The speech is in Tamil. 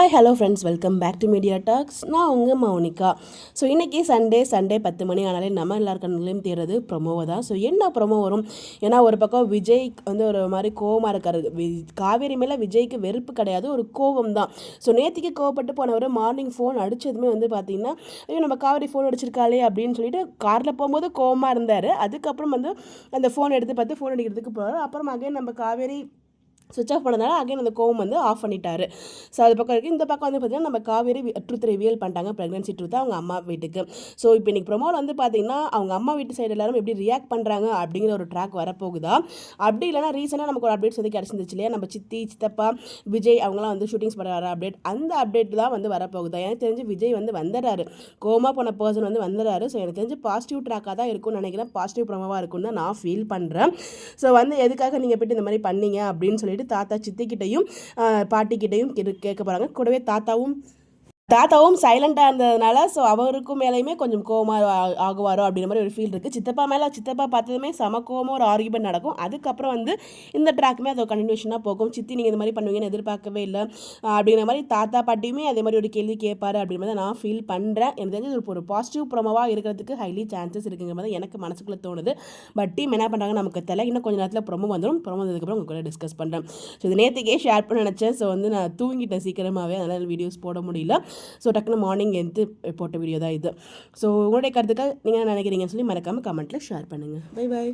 Hi hello friends, welcome back to media talks. நான் உங்கள் மௌனிகா. ஸோ இன்றைக்கி சண்டே 10 மணி ஆனாலே நம்ம எல்லாருக்கண்ணிலையும் தேர்றது ப்ரொமோவை தான். ஸோ என்ன ப்ரொமோ வரும்? ஏன்னா ஒரு பக்கம் விஜய் வந்து ஒரு மாதிரி கோவமாக இருக்காரு. காவேரி மேலே விஜய்க்கு வெறுப்பு கிடையாது, ஒரு கோவம் தான். ஸோ நேற்றுக்கு கோவப்பட்டு போனவர் மார்னிங் ஃபோன் அடித்ததுமே வந்து பார்த்திங்கன்னா, ஐயோ நம்ம காவேரி ஃபோன் அடிச்சிருக்காளே அப்படின்னு சொல்லிட்டு காரில் போகும்போது கோவமாக இருந்தார். அதுக்கப்புறம் வந்து அந்த ஃபோன் எடுத்து பார்த்து ஃபோன் அடிக்கிறதுக்கு போகிறார். அப்புறம் அகைன் நம்ம காவேரி சுவிச் ஆஃப் பண்ணதால அகைன் அந்த கோவம் வந்து ஆஃப் பண்ணிட்டாரு. ஸோ அது பக்கம் இருக்குது. இந்த பக்கம் வந்து பார்த்திங்கன்னா நம்ம காவேரி ட்ரூத் ரிவீல் பண்ணிட்டாங்க, ப்ரெக்னன்சி ட்ரூத் அவங்க அம்மா வீட்டுக்கு. ஸோ இப்போ இன்றைக்கி ப்ரொமோவில் வந்து பார்த்திங்கன்னா அவங்க அம்மா வீட்டு சைடு எல்லாரும் எப்படி ரியாக்ட் பண்ணுறாங்க அப்படிங்கிற ஒரு ட்ராக் வரப்போகுதா? அப்படி இல்லைனா ரீசெண்டாக நமக்கு ஒரு அப்டேட்ஸ் வந்து கிடச்சிருந்துச்சு இல்லையா, நம்ம சித்தி சித்தப்பா விஜய் அவங்களாம் வந்து ஷூட்டிங்ஸ் பண்ண வர அப்டேட், அந்த அப்டேட் தான் வந்து வரப்போகுதா? எனக்கு தெரிஞ்சு விஜய் வந்து வந்துடுறாரு, கோமா போன பர்சன் வந்து வந்துடுறாரு. ஸோ எனக்கு தெரிஞ்சு பாசிட்டிவ் ட்ராக்காக தான் இருக்கும்னு நினைக்கிறேன், பாசிட்டிவ் ப்ரொமோவாக இருக்கும்னு தான் நான் ஃபீல் பண்ணுறேன். ஸோ வந்து எதுக்காக நீங்கள் போய்ட்டு இந்த மாதிரி பண்ணீங்க அப்படின்னு சொல்லிட்டு தாத்தா சித்திக்கிட்டையும் பாட்டிக்கிட்டையும் கேட்க போகிறாங்க. கூடவே தாத்தாவும் சைலண்டாக இருந்ததுனால ஸோ அவருக்கும் மேலேயுமே கொஞ்சம் கோவமாக ஆகுவாரோ அப்படின்ற மாதிரி ஒரு ஃபீல் இருக்குது. சித்தப்பா பார்த்ததுமே சம கோவமாக ஒரு ஆர்கியூமெண்ட் நடக்கும். அதுக்கப்புறம் வந்து இந்த ட்ராக்குமே அது கண்டினியூஷனாக போகும். சித்தி நீங்கள் இந்த மாதிரி பண்ணுவீங்கன்னு எதிர்பார்க்கவே இல்லை அப்படிங்கிற மாதிரி தாத்தா பாட்டியுமே அதே மாதிரி ஒரு கேள்வி கேட்பாரு அப்படின்ற மாதிரி நான் ஃபீல் பண்ணுறேன். எனக்கு தெரிஞ்சு ஒரு பாசிட்டிவ் ப்ரோமோவாக இருக்கிறதுக்கு ஹைலி சான்சஸ் இருக்குங்கிற மாதிரி எனக்கு மனசுக்குள்ளே தோணுது. பட் டீம் என்ன பண்ணுறாங்க நமக்கு தெரியல. இன்னும் கொஞ்சம் நேரத்தில் ப்ரோமோ வந்ததுக்கப்புறம் உங்க கூட டிஸ்கஸ் பண்ணுறேன். ஸோ இது நேற்றுக்கே ஷேர் பண்ண நினச்சேன். ஸோ வந்து நான் தூங்கிட்டேன் சீக்கிரமாகவே, அதனால் வீடியோஸ் போட முடியல. ஸோ டக்குனு மார்னிங் எடுத்து போட்ட வீடியோ தான் இது. ஸோ உங்களுடைய கருத்துக்கள் நீங்கள் என்ன நினைக்கிறீங்கன்னு சொல்லி மறக்காமல் கமெண்ட்டில் ஷேர் பண்ணுங்கள். Bye bye.